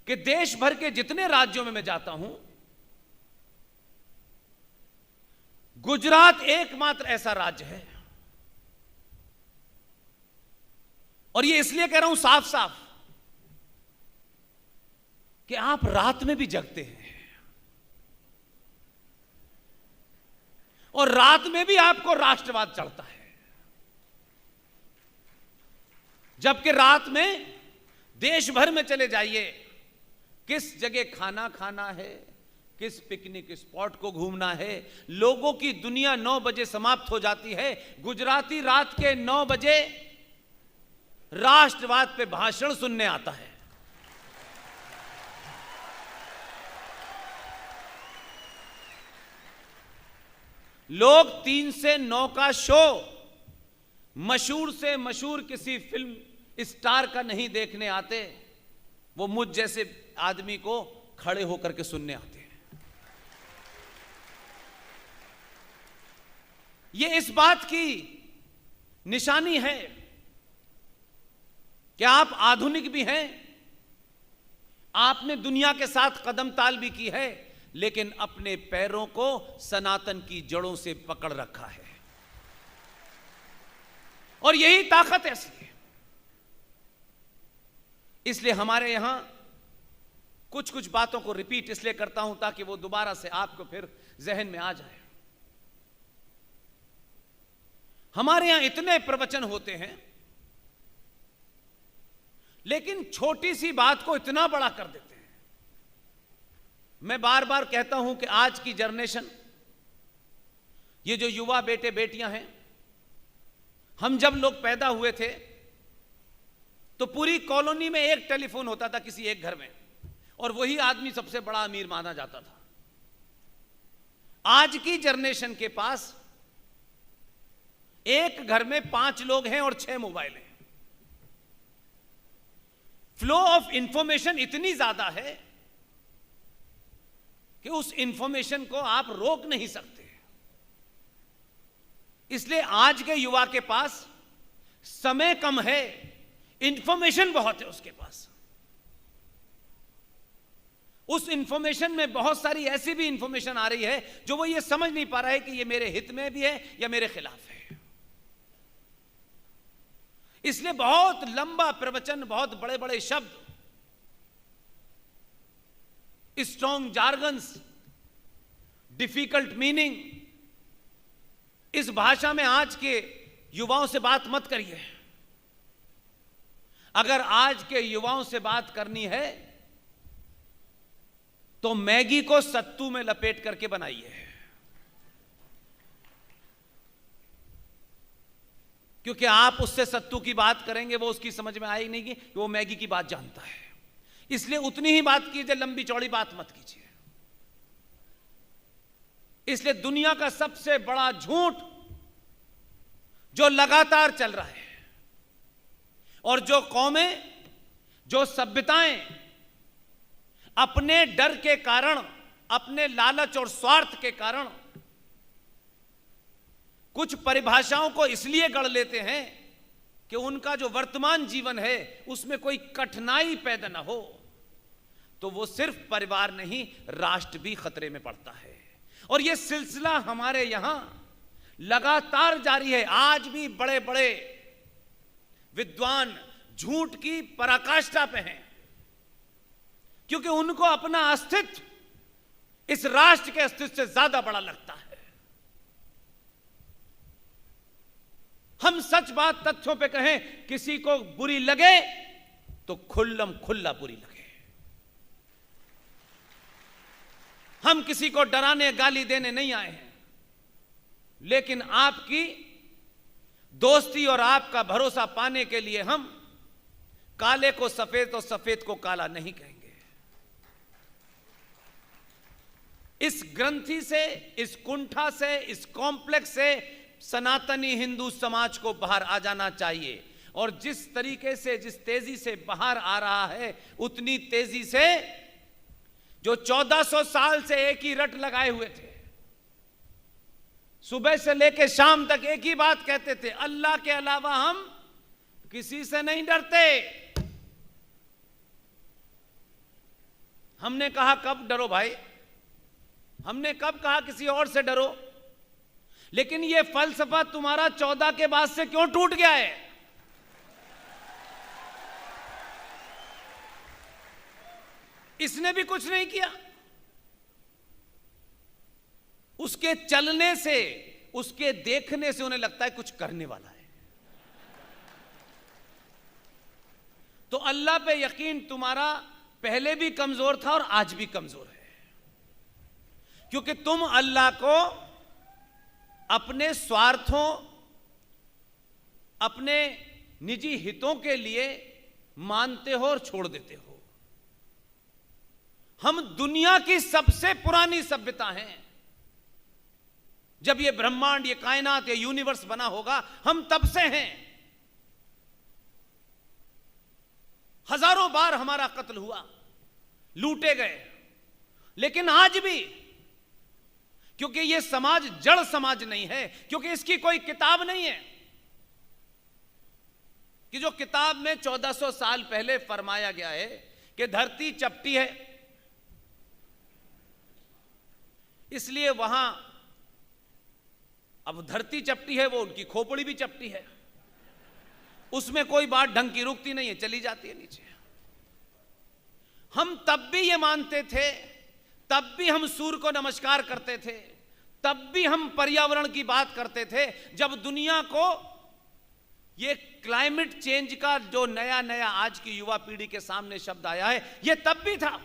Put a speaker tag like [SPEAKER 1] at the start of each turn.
[SPEAKER 1] कि देश भर के जितने राज्यों में मैं जाता हूं, गुजरात एकमात्र ऐसा राज्य है, और ये इसलिए कह रहा हूं साफ साफ कि आप रात में भी जगते हैं और रात में भी आपको राष्ट्रवाद चढ़ता है, जबकि रात में देश भर में चले जाइए, किस जगह खाना खाना है, किस पिकनिक स्पॉट को घूमना है, लोगों की दुनिया 9 बजे समाप्त हो जाती है। गुजराती रात के 9 बजे राष्ट्रवाद पे भाषण सुनने आता है। लोग 3 से 9 का शो मशहूर से मशहूर किसी फिल्म स्टार का नहीं देखने आते, वो मुझ जैसे आदमी को खड़े होकर के सुनने आते हैं। ये इस बात की निशानी है कि आप आधुनिक भी हैं, आपने दुनिया के साथ कदम ताल भी की है, लेकिन अपने पैरों को सनातन की जड़ों से पकड़ रखा है। और यही ताकत ऐसी है। इसलिए हमारे यहां कुछ कुछ बातों को रिपीट इसलिए करता हूं ताकि वो दोबारा से आपको फिर जहन में आ जाए। हमारे यहां इतने प्रवचन होते हैं, लेकिन छोटी सी बात को इतना बड़ा कर देते हैं। मैं बार बार कहता हूं कि आज की जनरेशन, ये जो युवा बेटे बेटियां हैं, हम जब लोग पैदा हुए थे तो पूरी कॉलोनी में एक टेलीफोन होता था किसी एक घर में, और वही आदमी सबसे बड़ा अमीर माना जाता था। आज की जनरेशन के पास एक घर में 5 लोग हैं और 6 मोबाइल हैं। फ्लो ऑफ इंफॉर्मेशन इतनी ज्यादा है कि उस इंफॉर्मेशन को आप रोक नहीं सकते। इसलिए आज के युवा के पास समय कम है, इंफॉर्मेशन बहुत है उसके पास। उस इंफॉर्मेशन में बहुत सारी ऐसी भी इंफॉर्मेशन आ रही है जो वो ये समझ नहीं पा रहा है कि ये मेरे हित में भी है या मेरे खिलाफ है। इसलिए बहुत लंबा प्रवचन, बहुत बड़े बड़े शब्द, स्ट्रॉन्ग जार्गन्स, डिफिकल्ट मीनिंग, इस भाषा में आज के युवाओं से बात मत करिए। अगर आज के युवाओं से बात करनी है तो मैगी को सत्तू में लपेट करके बनाइए, क्योंकि आप उससे सत्तू की बात करेंगे वो उसकी समझ में आएगी नहीं कि वो मैगी की बात जानता है। इसलिए उतनी ही बात कीजिए, लंबी चौड़ी बात मत कीजिए। इसलिए दुनिया का सबसे बड़ा झूठ जो लगातार चल रहा है, और जो कौमें, जो सभ्यताएं अपने डर के कारण, अपने लालच और स्वार्थ के कारण कुछ परिभाषाओं को इसलिए गढ़ लेते हैं कि उनका जो वर्तमान जीवन है उसमें कोई कठिनाई पैदा ना हो, तो वो सिर्फ परिवार नहीं, राष्ट्र भी खतरे में पड़ता है। और ये सिलसिला हमारे यहां लगातार जारी है। आज भी बड़े बड़े विद्वान झूठ की पराकाष्ठा पे हैं, क्योंकि उनको अपना अस्तित्व इस राष्ट्र के अस्तित्व से ज्यादा बड़ा लगता है। हम सच बात तथ्यों पे कहें, किसी को बुरी लगे तो खुल्लम खुल्ला बुरी लगे। हम किसी को डराने गाली देने नहीं आए हैं, लेकिन आपकी दोस्ती और आपका भरोसा पाने के लिए हम काले को सफेद और सफेद को काला नहीं कहेंगे। इस ग्रंथि से, इस कुंठा से, इस कॉम्प्लेक्स से सनातनी हिंदू समाज को बाहर आ जाना चाहिए। और जिस तरीके से, जिस तेजी से बाहर आ रहा है, उतनी तेजी से जो 1400 साल से एक ही रट लगाए हुए थे, सुबह से लेकर शाम तक एक ही बात कहते थे, अल्लाह के अलावा हम किसी से नहीं डरते। हमने कहा कब डरो भाई, हमने कब कहा किसी और से डरो, लेकिन यह फलसफा तुम्हारा 14 के बाद से क्यों टूट गया है? इसने भी कुछ नहीं किया, उसके चलने से, उसके देखने से उन्हें लगता है कुछ करने वाला है। तो अल्लाह पे यकीन तुम्हारा पहले भी कमजोर था और आज भी कमजोर है, क्योंकि तुम अल्लाह को अपने स्वार्थों, अपने निजी हितों के लिए मानते हो और छोड़ देते हो। हम दुनिया की सबसे पुरानी सभ्यता हैं। जब ये ब्रह्मांड, ये कायनात, ये यूनिवर्स बना होगा, हम तब से हैं। हजारों बार हमारा कत्ल हुआ, लूटे गए, लेकिन आज भी, क्योंकि यह समाज जड़ समाज नहीं है, क्योंकि इसकी कोई किताब नहीं है कि जो किताब में 1400 साल पहले फरमाया गया है कि धरती चपटी है, इसलिए वहां अब धरती चपटी है, वो उनकी खोपड़ी भी चपटी है, उसमें कोई बात ढंग की रुकती नहीं है, चली जाती है नीचे। हम तब भी ये मानते थे, तब भी हम सूर्य को नमस्कार करते थे, तब भी हम पर्यावरण की बात करते थे, जब दुनिया को ये क्लाइमेट चेंज का जो नया नया आज की युवा पीढ़ी के सामने शब्द आया है, ये तब भी था।